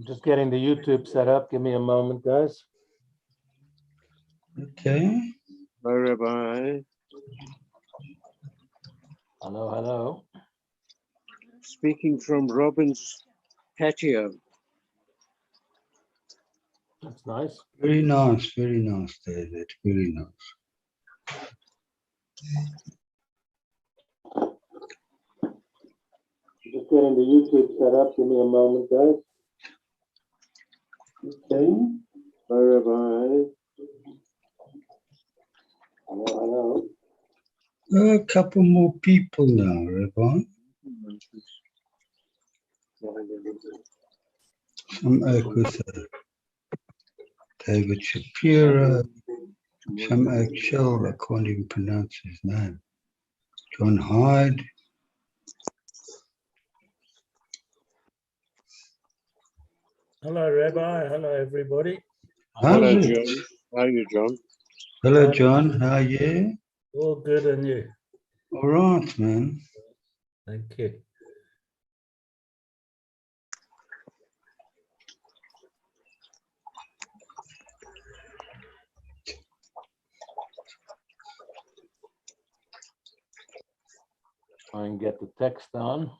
I'm just getting the YouTube set up. Give me a moment, guys. Okay. Bye, Rabbi. Hello, hello. Speaking from Robin's patio. That's nice. Very nice, David. Very nice. Just getting the YouTube set up. Give me a moment, guys. Okay. Bye, Rabbi. Hello, hello. A couple more people now, Rabbi. Some oak with David Shapiro. Some oak Shell, I can't even pronounce his name. John Hyde. Hello, Rabbi. Hello, everybody. Hello, How's it? John. How are you, John? Hello, John. How are you? All good, and you? All right, man. Thank you. Try and get the text on.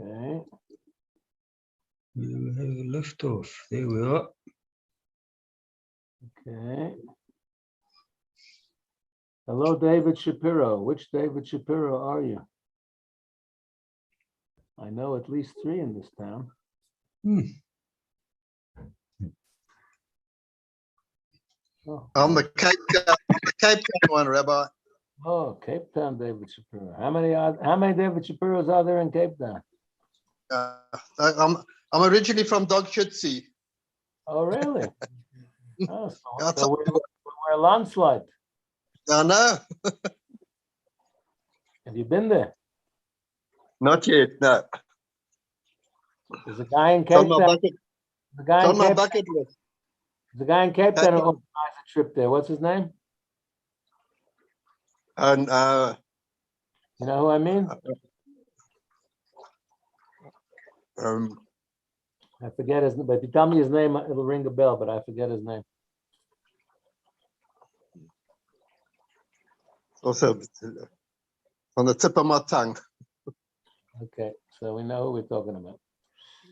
Okay. We have a lift off. There we are. Okay. Hello, David Shapiro. Which David Shapiro are you? I know at least 3 in this town. Oh, I'm the Cape Town one, Rabbi. oh, Cape Town David Shapiro. How many David Shapiros are there in Cape Town? I'm originally from Dogshitsi. Oh, really? Oh, That's so we're a landslide. I know. Have you been there? Not yet, no. There's a guy in It's on Cape my Town. bucket, The guy it's in on my Cape bucket list. The guy in Cape Town who organized a trip there. What's his name? And You know who I mean? I forget his name, but if you tell me his name, it'll ring a bell, but I forget his name. also on the tip of my tongue. Okay, so we know who we're talking about.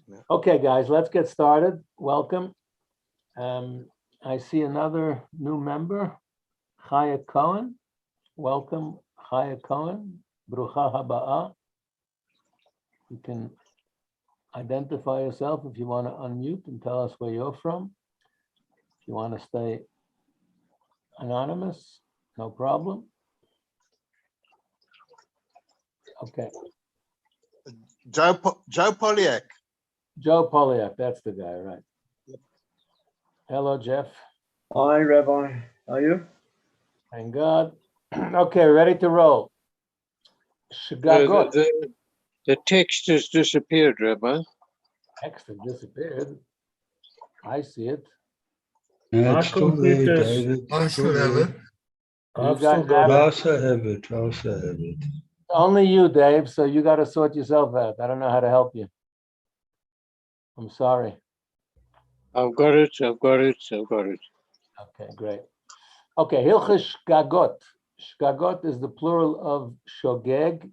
Yeah. Okay, guys, let's get started. Welcome. I see another new member, Chaya Cohen. Welcome, Chaya Cohen. Brucha haba'ah. You can identify yourself if you want to unmute and tell us where you're from. If you want to stay anonymous, no problem. Okay, Joe Poliak. Joe Polyak, that's the guy, right? Hello, Jeff. Hi, Rabbi. How are you? Thank God. Okay, ready to roll. Shgagot. The text has disappeared, Rabbi. Text has disappeared. I see it. No, My it's still there, computer's- David. I It's still have it. I've guys still got I it. also have it. I also have it. Only you, Dave, so you got to sort yourself out. I don't know how to help you. I'm sorry. I've got it. I've got it. I've got it. Okay, great. Okay, Hilchas Shgagot. Shgagot is the plural of shogeg.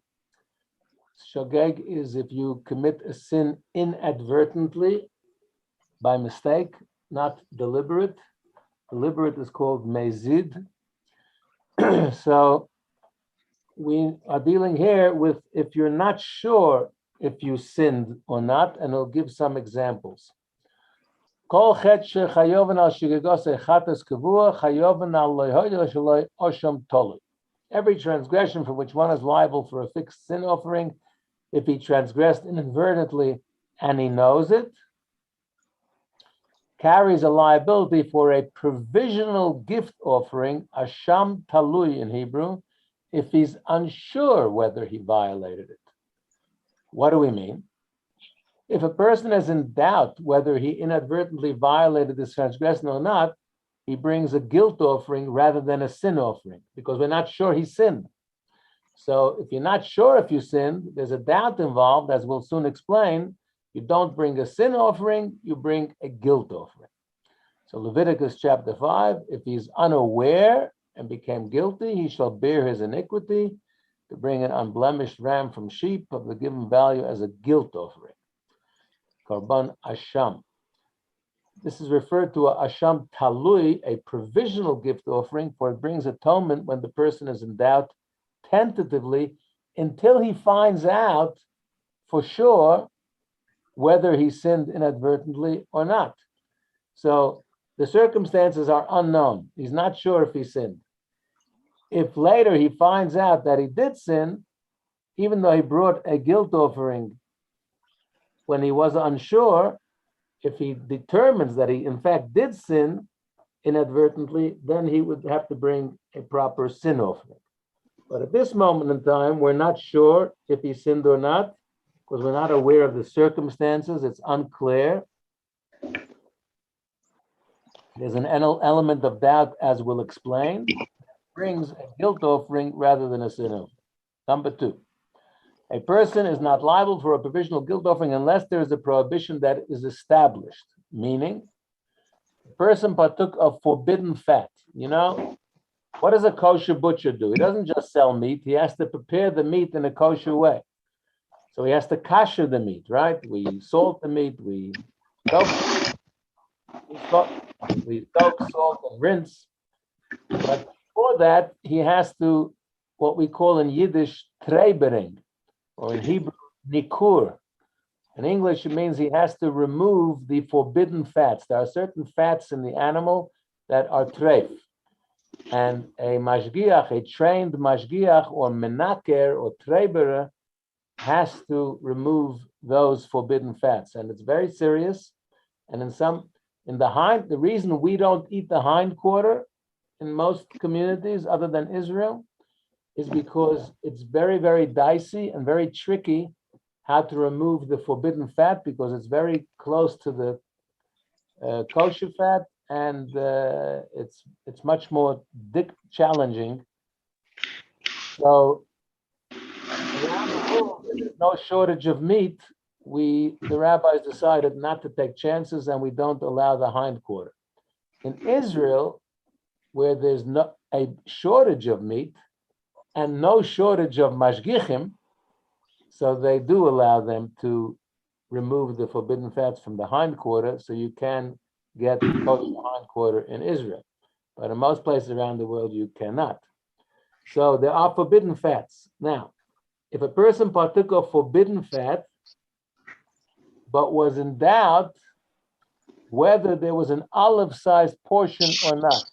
Shogeg is if you commit a sin inadvertently, by mistake, not deliberate. Deliberate is called mezid. So we are dealing here with if you're not sure if you sinned or not, and I'll give some examples. Kol chet shechayoven al shigegos echatas kavua chayoven al loyhoy shaloi osham tolu. Every transgression for which one is liable for a fixed sin offering, if he transgressed inadvertently and he knows it, carries a liability for a provisional gift offering, asham talui in Hebrew, if he's unsure whether he violated it. What do we mean? If a person is in doubt whether he inadvertently violated this transgression or not, he brings a guilt offering rather than a sin offering, because we're not sure he sinned. So if you're not sure if you sinned, there's a doubt involved, as we'll soon explain. You don't bring a sin offering, you bring a guilt offering. So Leviticus chapter 5, if he's unaware and became guilty, he shall bear his iniquity to bring an unblemished ram from sheep of the given value as a guilt offering. Karban Asham. This is referred to a Asham Talui, a provisional gift offering, for it brings atonement when the person is in doubt tentatively until he finds out for sure whether he sinned inadvertently or not. So the circumstances are unknown. He's not sure if he sinned. If later he finds out that he did sin, even though he brought a guilt offering when he was unsure, if he determines that he in fact did sin inadvertently, then he would have to bring a proper sin offering. But at this moment in time, we're not sure if he sinned or not, because we're not aware of the circumstances. It's unclear. There's an element of doubt, as we'll explain. It brings a guilt offering rather than a sin offering. Number 2, a person is not liable for a provisional guilt offering unless there is a prohibition that is established, meaning the person partook of forbidden fat. You know, what does a kosher butcher do? He doesn't just sell meat. He has to prepare the meat in a kosher way. So he has to kasher the meat, right? We salt the meat, we soak, salt, and rinse. But before that, he has to, what we call in Yiddish, treibering, or in Hebrew, nikur. In English, it means he has to remove the forbidden fats. There are certain fats in the animal that are treif. And a mashgiach, a trained mashgiach or menaker or treiberer, has to remove those forbidden fats. And it's very serious. And the reason we don't eat the hind quarter in most communities other than Israel is because it's very, very dicey and very tricky how to remove the forbidden fat, because it's very close to the kosher fat, and it's much more challenging. So around the world, there's no shortage of meat. The rabbis decided not to take chances, and we don't allow the hind quarter. In Israel, where there's a shortage of meat and no shortage of mashgichim, so they do allow them to remove the forbidden fats from the hind quarter, so you can get kosher hind quarter in Israel. But in most places around the world, you cannot. So there are forbidden fats. Now, if a person partook of forbidden fat, but was in doubt whether there was an olive-sized portion or not,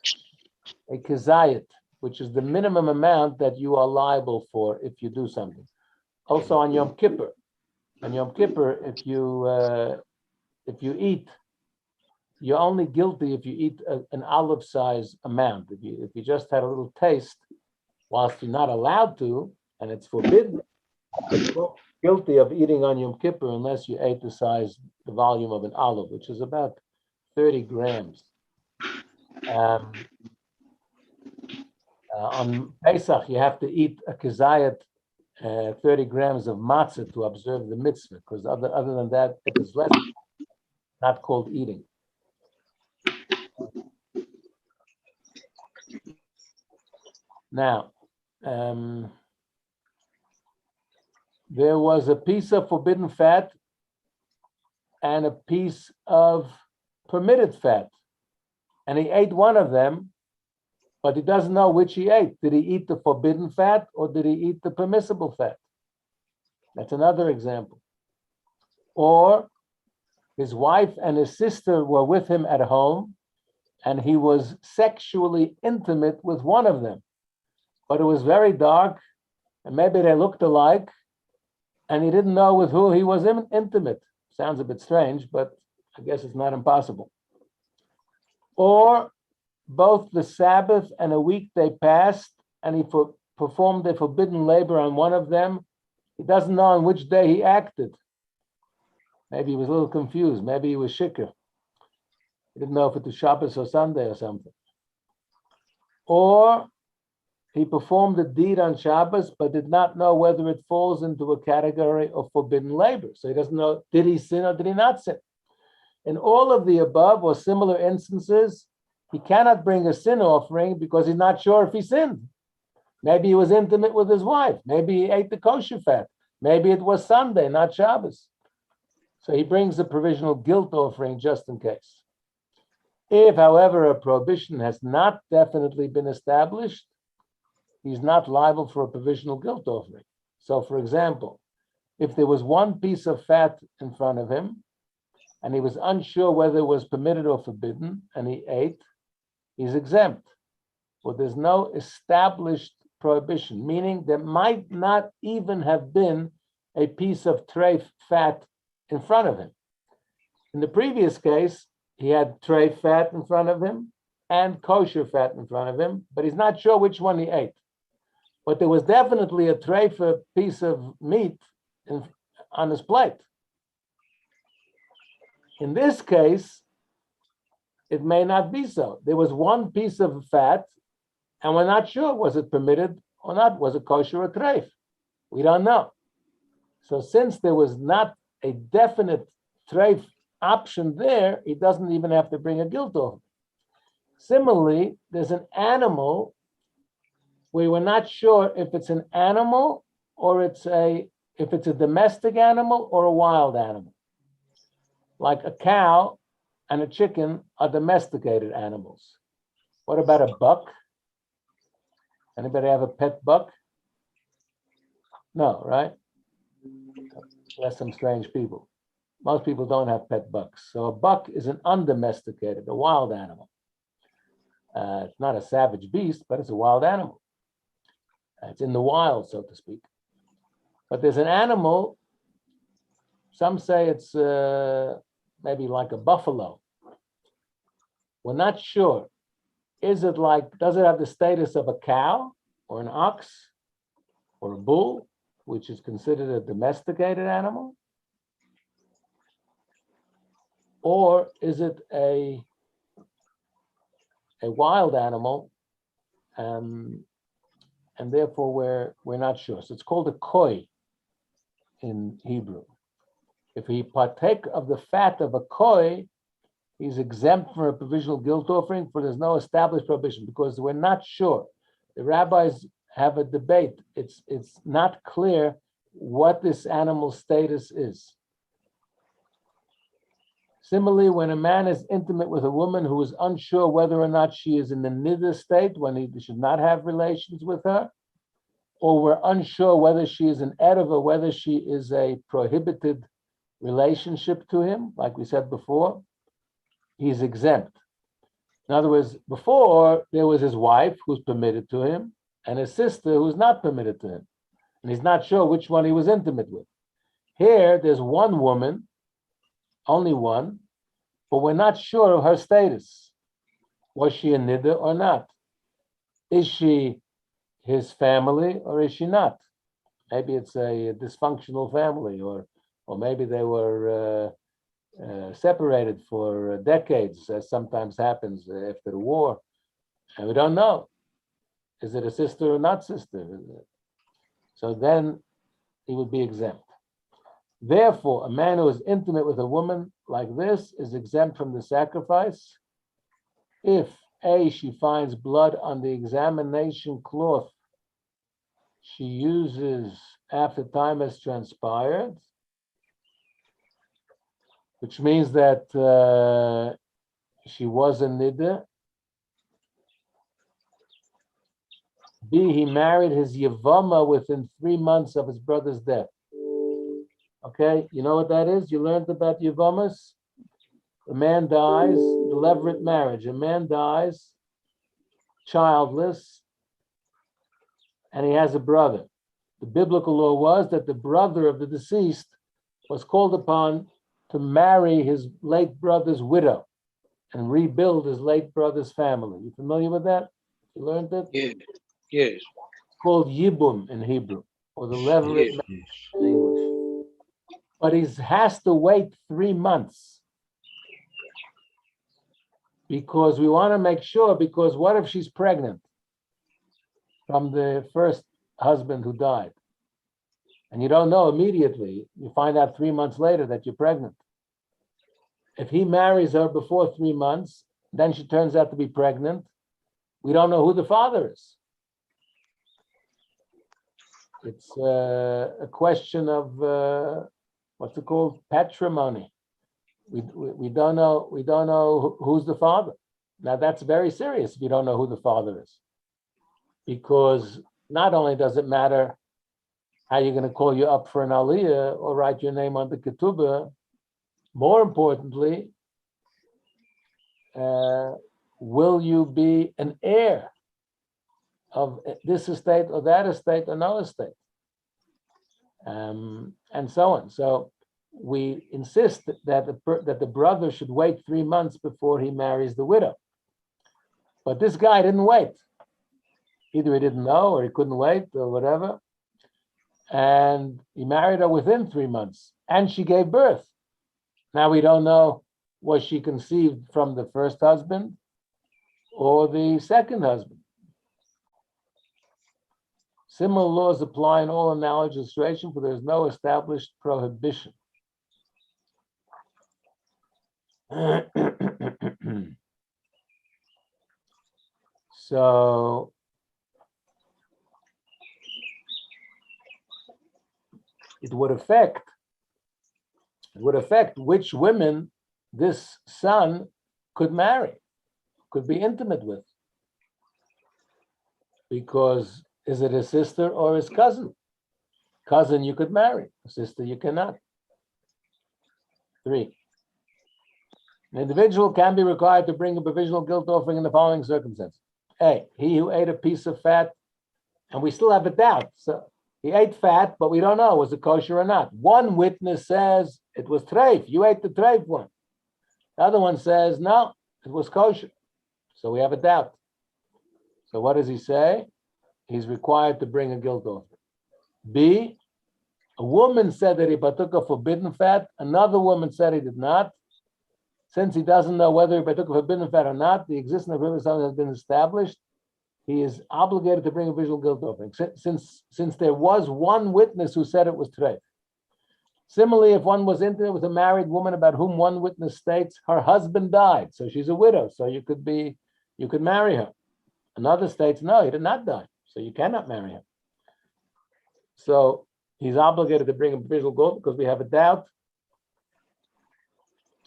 a kazayit, which is the minimum amount that you are liable for if you do something. Also on Yom Kippur. On Yom Kippur, if you eat, you're only guilty if you eat an olive-sized amount. If you just had a little taste, whilst you're not allowed to, and it's forbidden, you're guilty of eating on Yom Kippur unless you ate the volume of an olive, which is about 30 grams. On Pesach, you have to eat a kazayat, 30 grams of matzah to observe the mitzvah, because other than that, it is less, not called eating. Now, there was a piece of forbidden fat and a piece of permitted fat, and he ate one of them, but he doesn't know which he ate. Did he eat the forbidden fat or did he eat the permissible fat? That's another example. Or his wife and his sister were with him at home, and he was sexually intimate with one of them, but it was very dark, and maybe they looked alike, and he didn't know with who he was intimate. Sounds a bit strange, but I guess it's not impossible. Or both the Sabbath and a weekday passed, and he performed a forbidden labor on one of them. He doesn't know on which day he acted. Maybe he was a little confused. Maybe he was shikr. He didn't know if it was Shabbos or Sunday or something. or he performed a deed on Shabbos but did not know whether it falls into a category of forbidden labor. So he doesn't know, did he sin or did he not sin? In all of the above or similar instances, he cannot bring a sin offering because he's not sure if he sinned. Maybe he was intimate with his wife. Maybe he ate the kosher fat. Maybe it was Sunday, not Shabbos. So he brings a provisional guilt offering just in case. If, however, a prohibition has not definitely been established, he's not liable for a provisional guilt offering. So, for example, if there was one piece of fat in front of him, and he was unsure whether it was permitted or forbidden, and he ate, he's exempt. But there's no established prohibition, meaning there might not even have been a piece of treif fat in front of him. In the previous case, he had treif fat in front of him and kosher fat in front of him, but he's not sure which one he ate. But there was definitely a treif piece of meat on his plate. In this case, it may not be so. There was one piece of fat, and we're not sure, was it permitted or not? Was it kosher or treif? We don't know. So since there was not a definite treif option there, he doesn't even have to bring a guilt offering. Similarly, there's an animal where we're not sure if it's an animal or if it's a domestic animal or a wild animal. Like a cow and a chicken are domesticated animals. What about a buck? Anybody have a pet buck? No, right? Unless some strange people. Most people don't have pet bucks. So a buck is an undomesticated, a wild animal. It's not a savage beast, but it's a wild animal. It's in the wild, so to speak. But there's an animal, some say it's maybe like a buffalo. We're not sure. Does it have the status of a cow or an ox or a bull, which is considered a domesticated animal? Or is it a wild animal, and therefore we're not sure. So it's called a koi in Hebrew. If he partake of the fat of a koi, he's exempt from a provisional guilt offering, for there's no established prohibition, because we're not sure. The rabbis have a debate. It's not clear what this animal's status is. Similarly, when a man is intimate with a woman who is unsure whether or not she is in the niddah state, when he should not have relations with her, or we're unsure whether she is an erev or whether she is a prohibited relationship to him, like we said before, he's exempt. In other words, before there was his wife who's permitted to him and his sister who's not permitted to him. And he's not sure which one he was intimate with. Here, there's one woman, only one, but we're not sure of her status. Was she a niddah or not? Is she his family or is she not? Maybe it's a dysfunctional family, or maybe they were separated for decades, as sometimes happens after the war, and we don't know. Is it a sister or not sister? So then he would be exempt. Therefore, a man who is intimate with a woman like this is exempt from the sacrifice if A, she finds blood on the examination cloth she uses after time has transpired, which means that she was a niddah. B, he married his yavama within 3 months of his brother's death. Okay, you know what that is? You learned about yavamas? A man dies, the levirate marriage. A man dies childless, and he has a brother. The biblical law was that the brother of the deceased was called upon to marry his late brother's widow and rebuild his late brother's family. You familiar with that? You learned it? Yes. Yes. It's called yibum in Hebrew, or the levirate marriage in English. But he has to wait 3 months because we want to make sure, because what if she's pregnant? from the first husband who died, and you don't know immediately, you find out 3 months later that you're pregnant. If he marries her before 3 months, then she turns out to be pregnant. We don't know who the father is. It's a question of what's it called? Patrimony. We don't know who's the father. Now that's very serious if you don't know who the father is, because not only does it matter how you're going to call you up for an aliyah or write your name on the ketubah, more importantly, will you be an heir of this estate or that estate or no estate, and so on. So we insist that the brother should wait 3 months before he marries the widow. But this guy didn't wait. Either he didn't know or he couldn't wait or whatever. And he married her within 3 months and she gave birth. Now we don't know, was she conceived from the first husband or the second husband? Similar laws apply in all analogous situations, for there is no established prohibition. So it would affect which women this son could marry, could be intimate with. Because is it his sister or his cousin? Cousin you could marry, sister you cannot. 3. An individual can be required to bring a provisional guilt offering in the following circumstances. A, he who ate a piece of fat, and we still have a doubt. So he ate fat, but we don't know, was it kosher or not. One witness says it was treif, you ate the treif one. The other one says, no, it was kosher. So we have a doubt. So what does he say? He's required to bring a guilt offering. B, a woman said that he partook of forbidden fat. Another woman said he did not. Since he doesn't know whether he partook of forbidden fat or not, the existence of forbidden fat has been established. He is obligated to bring a visual guilt offering. Since there was one witness who said it was treif. Similarly, if one was intimate with a married woman about whom one witness states her husband died, so she's a widow, so you could marry her. Another states, no, he did not die, so you cannot marry him. So he's obligated to bring a visual guilt because we have a doubt.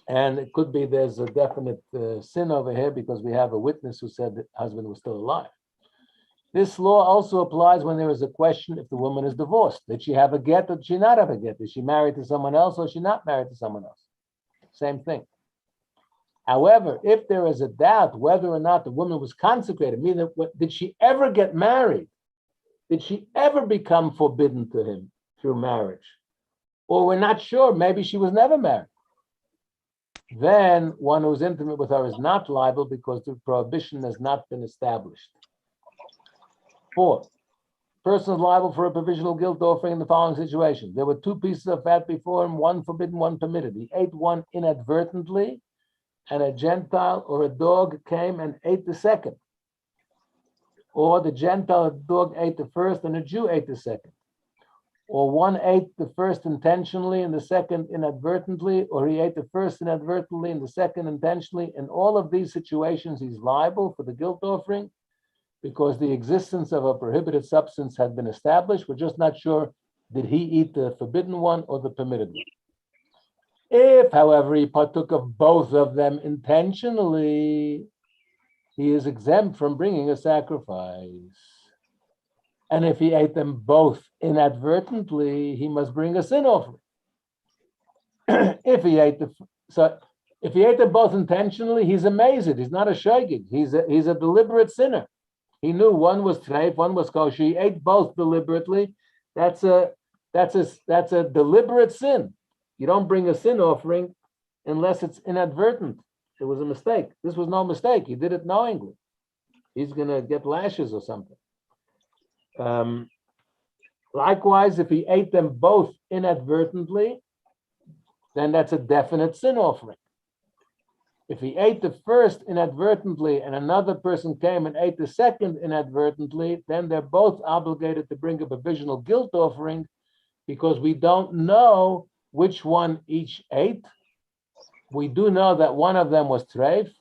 And it could be there's a definite sin over here because we have a witness who said the husband was still alive. This law also applies when there is a question if the woman is divorced. Did she have a get or did she not have a get? Is she married to someone else or is she not married to someone else? Same thing. However, if there is a doubt whether or not the woman was consecrated, meaning did she ever get married? Did she ever become forbidden to him through marriage? Or we're not sure, maybe she was never married. Then one who's intimate with her is not liable because the prohibition has not been established. 4, person is liable for a provisional guilt offering in the following situation. There were 2 pieces of fat before him, one forbidden, one permitted. He ate one inadvertently, and a Gentile or a dog came and ate the second. Or the Gentile or the dog ate the first and a Jew ate the second. Or one ate the first intentionally and the second inadvertently, or he ate the first inadvertently and the second intentionally. In all of these situations, he's liable for the guilt offering because the existence of a prohibited substance had been established. We're just not sure, did he eat the forbidden one or the permitted one? If, however, he partook of both of them intentionally, he is exempt from bringing a sacrifice. And if he ate them both inadvertently, he must bring a sin offering. If he ate them both intentionally, he's amazed. He's not a shogeg. He's a deliberate sinner. He knew one was treif, one was kosher. He ate both deliberately. That's a deliberate sin. You don't bring a sin offering unless it's inadvertent. It was a mistake. This was no mistake. He did it knowingly. He's going to get lashes or something. Likewise, if he ate them both inadvertently, then that's a definite sin offering. If he ate the first inadvertently and another person came and ate the second inadvertently, then they're both obligated to bring a provisional guilt offering, because we don't know which one each ate. We do know that one of them was treif,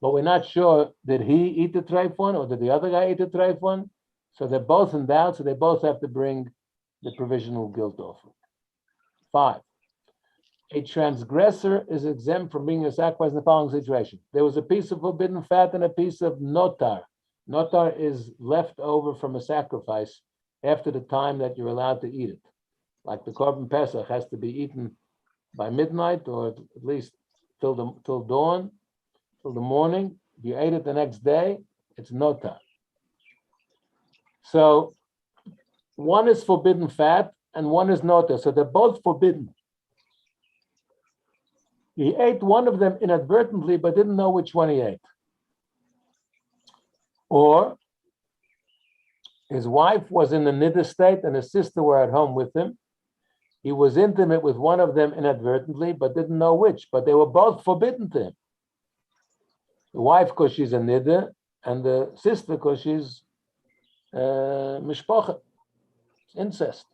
but we're not sure, did he eat the treif one or did the other guy eat the treif one? So they're both in doubt, so they both have to bring the provisional guilt offering. 5. A transgressor is exempt from being a sacrifice in the following situation. There was a piece of forbidden fat and a piece of notar. Notar is left over from a sacrifice after the time that you're allowed to eat it. Like the Korban Pesach has to be eaten by midnight, or at least till dawn, till the morning. If you ate it the next day, it's notar. So one is forbidden fat and one is notar. So they're both forbidden. He ate one of them inadvertently, but didn't know which one he ate. Or his wife was in the niddah state and his sister were at home with him. He was intimate with one of them inadvertently, but didn't know which. But they were both forbidden to him. The wife because she's a niddah, and the sister because she's mishpacha, incest.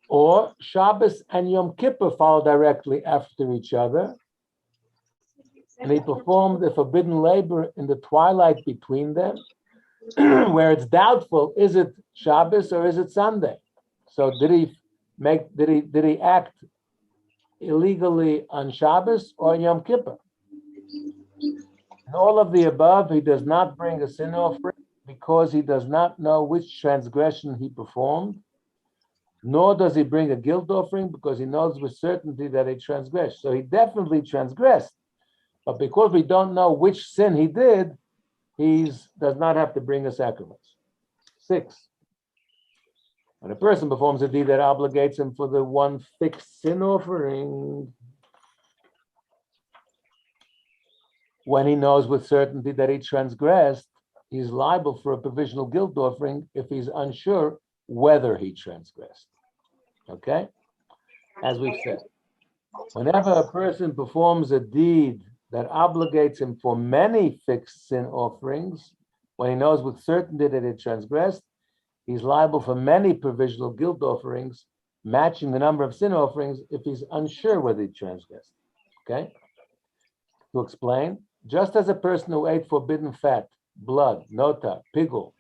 Or Shabbos and Yom Kippur fall directly after each other, and he performed the forbidden labor in the twilight between them, where it's doubtful, is it Shabbos or is it Sunday? So did he act illegally on Shabbos or Yom Kippur? In all of the above, he does not bring a sin offering because he does not know which transgression he performed, nor does he bring a guilt offering because he knows with certainty that he transgressed. So he definitely transgressed, but because we don't know which sin he did, he does not have to bring a sacrifice. 6. When a person performs a deed that obligates him for the one fixed sin offering, when he knows with certainty that he transgressed, he's liable for a provisional guilt offering if he's unsure whether he transgressed. Okay? As we've said, whenever a person performs a deed that obligates him for many fixed sin offerings, when he knows with certainty that he transgressed, he's liable for many provisional guilt offerings, matching the number of sin offerings if he's unsure whether he transgressed. Okay? To explain, just as a person who ate forbidden fat, blood, notar, pigul,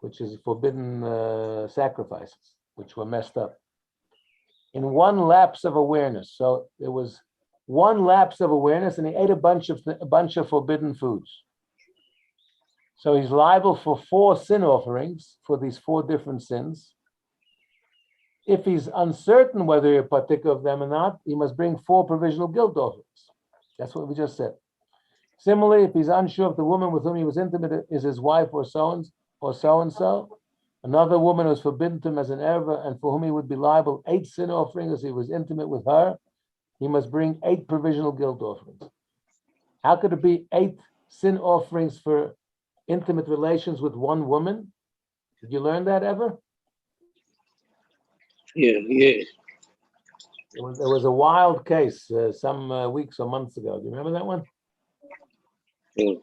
which is forbidden sacrifices, which were messed up, in one lapse of awareness. So there was one lapse of awareness, and he ate a bunch of forbidden foods. So he's liable for 4 sin offerings for these 4 different sins. If he's uncertain whether he partook of them or not, he must bring 4 provisional guilt offerings. That's what we just said. Similarly, if he's unsure if the woman with whom he was intimate is his wife or so and so, another woman who is forbidden to him as an erva and for whom he would be liable 8 sin offerings as he was intimate with her, he must bring 8 provisional guilt offerings. How could it be 8 sin offerings for intimate relations with one woman? Did you learn that ever? Yeah. There was a wild case some weeks or months ago. Do you remember that one? Yeah.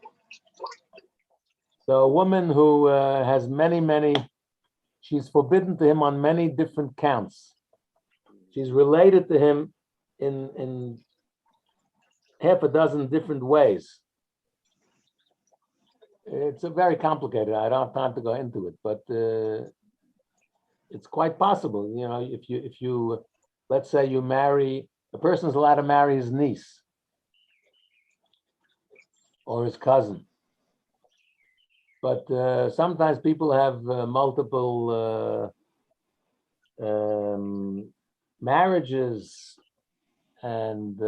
So a woman who has many, she's forbidden to him on many different counts. She's related to him in half a dozen different ways. It's a very complicated. I don't have time to go into it, but it's quite possible. You know, if you let's say you marry, a person's allowed to marry his niece or his cousin. But sometimes people have multiple marriages, and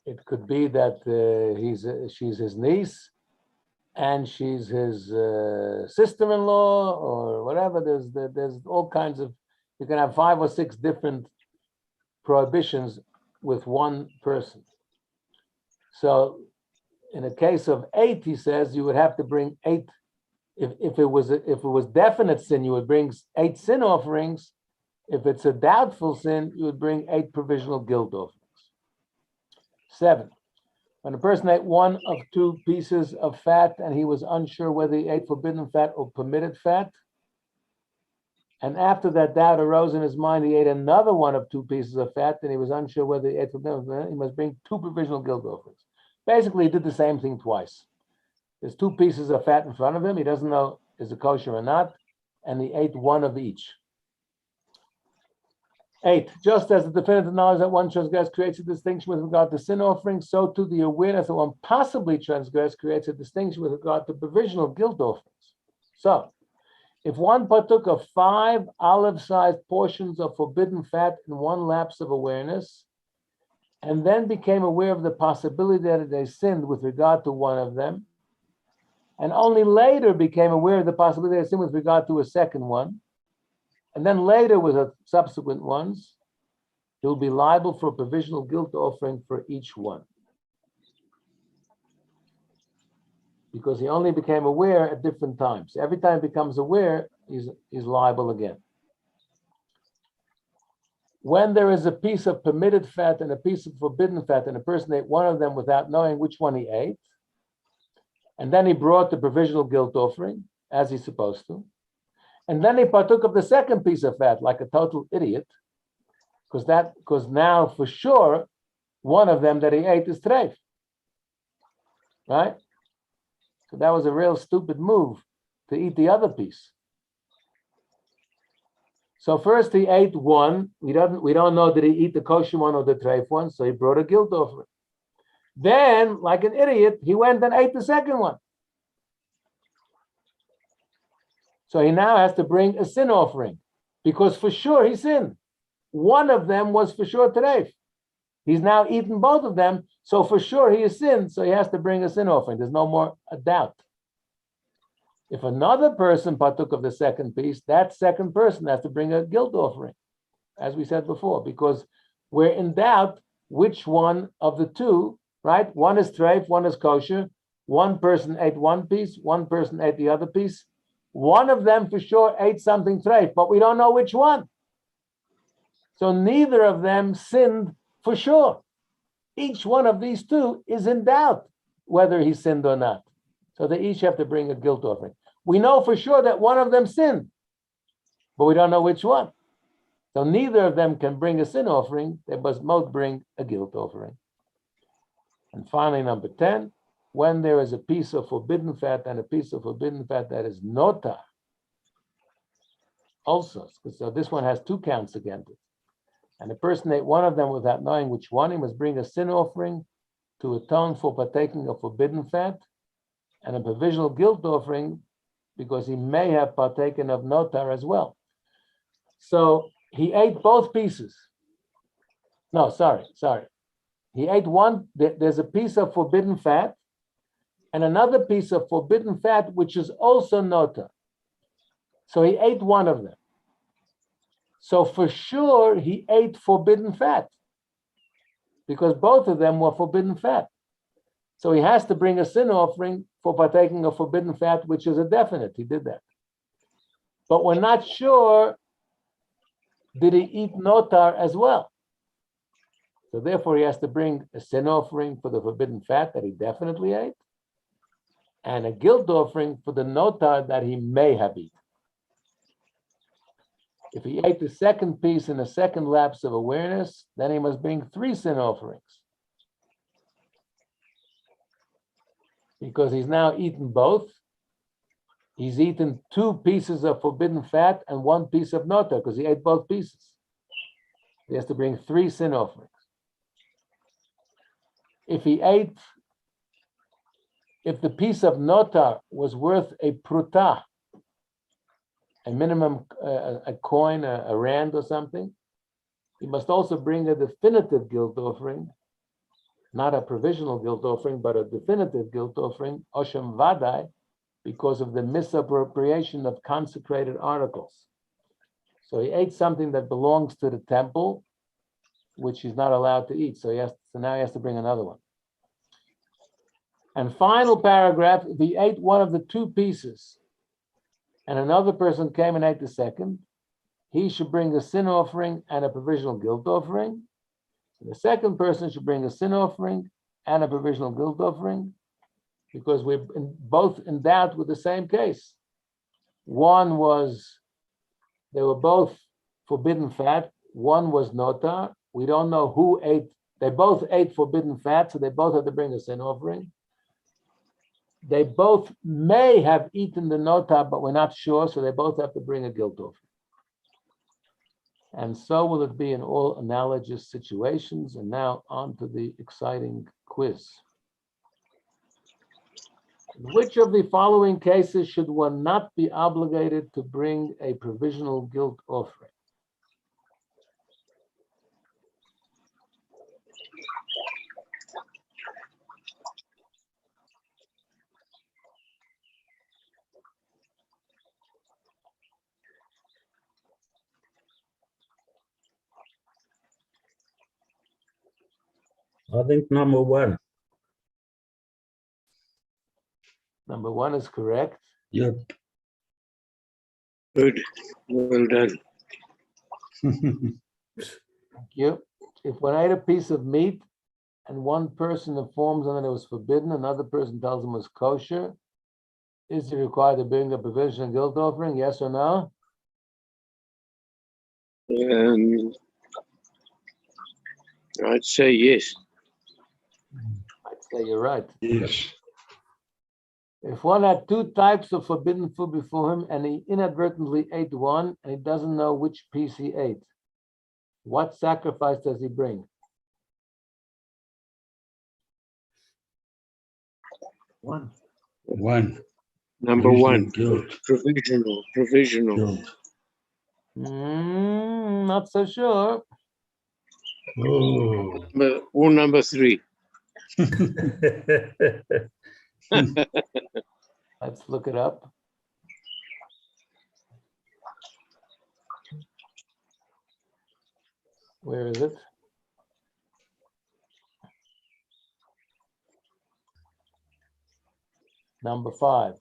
it could be that she's his niece and she's his sister-in-law or whatever. There's all kinds of, you can have 5 or 6 different prohibitions with one person. So in a case of 8, he says you would have to bring 8. If it was definite sin, you would bring 8 sin offerings. If it's a doubtful sin, you would bring 8 provisional guilt offerings. 7. When a person ate one of 2 pieces of fat and he was unsure whether he ate forbidden fat or permitted fat, and after that doubt arose in his mind, he ate another one of 2 pieces of fat and he was unsure whether he ate forbidden fat, he must bring 2 provisional guilt offerings. Basically, he did the same thing twice. There's 2 pieces of fat in front of him. He doesn't know is it kosher or not, and he ate one of each. 8. Just as the definitive knowledge that one transgressed creates a distinction with regard to sin offerings, so too the awareness that one possibly transgressed creates a distinction with regard to provisional guilt offerings. So, if one partook of 5 olive-sized portions of forbidden fat in one lapse of awareness, and then became aware of the possibility that they sinned with regard to one of them, and only later became aware of the possibility that they sinned with regard to a second one, and then later with the subsequent ones, he will be liable for a provisional guilt offering for each one. Because he only became aware at different times. Every time he becomes aware, he's liable again. When there is a piece of permitted fat and a piece of forbidden fat, and a person ate one of them without knowing which one he ate, and then he brought the provisional guilt offering, as he's supposed to, and then he partook of the second piece of fat like a total idiot, because now for sure one of them that he ate is treif, right? So that was a real stupid move to eat the other piece. So first he ate one. We don't know did he eat the kosher one or the treif one. So he brought a guilt offering. Then, like an idiot, he went and ate the second one. So he now has to bring a sin offering because for sure he sinned. One of them was for sure treif. He's now eaten both of them, so for sure he has sinned, so he has to bring a sin offering. There's no more a doubt. If another person partook of the second piece, that second person has to bring a guilt offering, as we said before, because we're in doubt which one of the 2, right? One is treif, one is kosher. One person ate one piece, one person ate the other piece. One of them for sure ate something treif, but we don't know which one. So neither of them sinned for sure. Each one of these 2 is in doubt whether he sinned or not. So they each have to bring a guilt offering. We know for sure that one of them sinned, but we don't know which one. So neither of them can bring a sin offering. They must both bring a guilt offering. And finally, number 10, when there is a piece of forbidden fat and a piece of forbidden fat that is notar, also, so this one has 2 counts against it. And a person ate one of them without knowing which one, he must bring a sin offering to atone for partaking of forbidden fat, and a provisional guilt offering because he may have partaken of notar as well. So he ate both pieces. No, sorry. He ate one, there's a piece of forbidden fat and another piece of forbidden fat, which is also notar. So he ate one of them. So for sure, he ate forbidden fat because both of them were forbidden fat. So he has to bring a sin offering for partaking of forbidden fat, which is a definite. He did that. But we're not sure, did he eat notar as well? So therefore, he has to bring a sin offering for the forbidden fat that he definitely ate, and a guilt offering for the notar that he may have eaten. If he ate the second piece in a second lapse of awareness, then he must bring 3 sin offerings. Because he's now eaten both. He's eaten 2 pieces of forbidden fat and 1 piece of notar, because he ate both pieces. He has to bring 3 sin offerings. If the piece of notar was worth a pruta, a minimum, a coin, a rand or something, he must also bring a definitive guilt offering, not a provisional guilt offering, but a definitive guilt offering, Oshem Vadai, because of the misappropriation of consecrated articles. So he ate something that belongs to the temple, which he's not allowed to eat. So now he has to bring another one. And final paragraph, if he ate one of the 2 pieces, and another person came and ate the second, he should bring a sin offering and a provisional guilt offering. And the second person should bring a sin offering and a provisional guilt offering, because we're both in doubt with the same case. One was, they were both forbidden fat. One was notar. We don't know who ate. They both ate forbidden fat, so they both had to bring a sin offering. They both may have eaten the notar, but we're not sure, so they both have to bring a guilt offering. And so will it be in all analogous situations. And now on to the exciting quiz. In which of the following cases should one not be obligated to bring a provisional guilt offering? I think number one. Number one is correct. Yep. Good. Well done. Thank you. If one ate a piece of meat and one person informs them that it was forbidden, another person tells them it was kosher, is he required to bring a provisional guilt offering? Yes or no? I'd say yes. I'd say you're right. Yes. If one had two types of forbidden food before him and he inadvertently ate one and he doesn't know which piece he ate, what sacrifice does he bring? One. One. Number Provisional one. guilt. Provisional. Guilt. Not so sure. Oh. Number three. Let's look it up. Where is it? Number 5.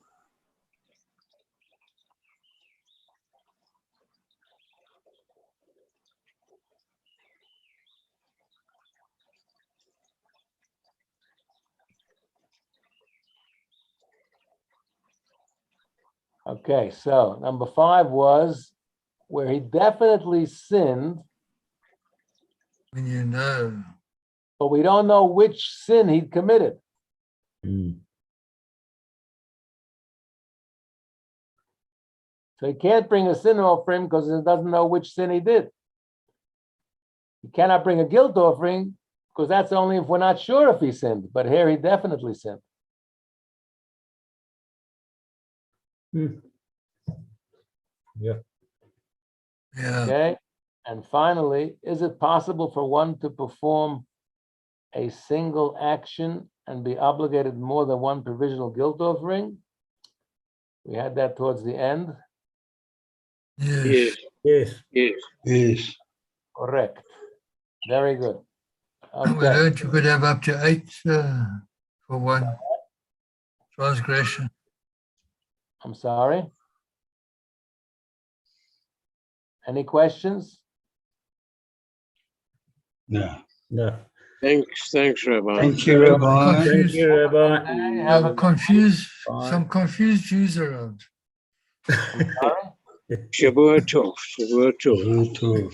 Okay, so number 5 was where he definitely sinned, When you know. but we don't know which sin he committed. Mm. So he can't bring a sin offering because he doesn't know which sin he did. He cannot bring a guilt offering because that's only if we're not sure if he sinned, but here he definitely sinned. Mm. Yeah. Yeah. Okay, and finally, is it possible for one to perform a single action and be obligated more than one provisional guilt offering? We had that towards the end. Yes. Yes. Yes. Yes. Yes. Correct. Very good. And we Okay. learned you could have up to 8 for one transgression. I'm sorry. Any questions? No. No. Thanks, Rabbi. Thank you, Rabbi. Thank Confused, you, Rabbi. Okay, have a good confused, Bye. some confused Jews around. night. I'm sorry. Shavua Tov. Shavua Tov. Shavua Tov.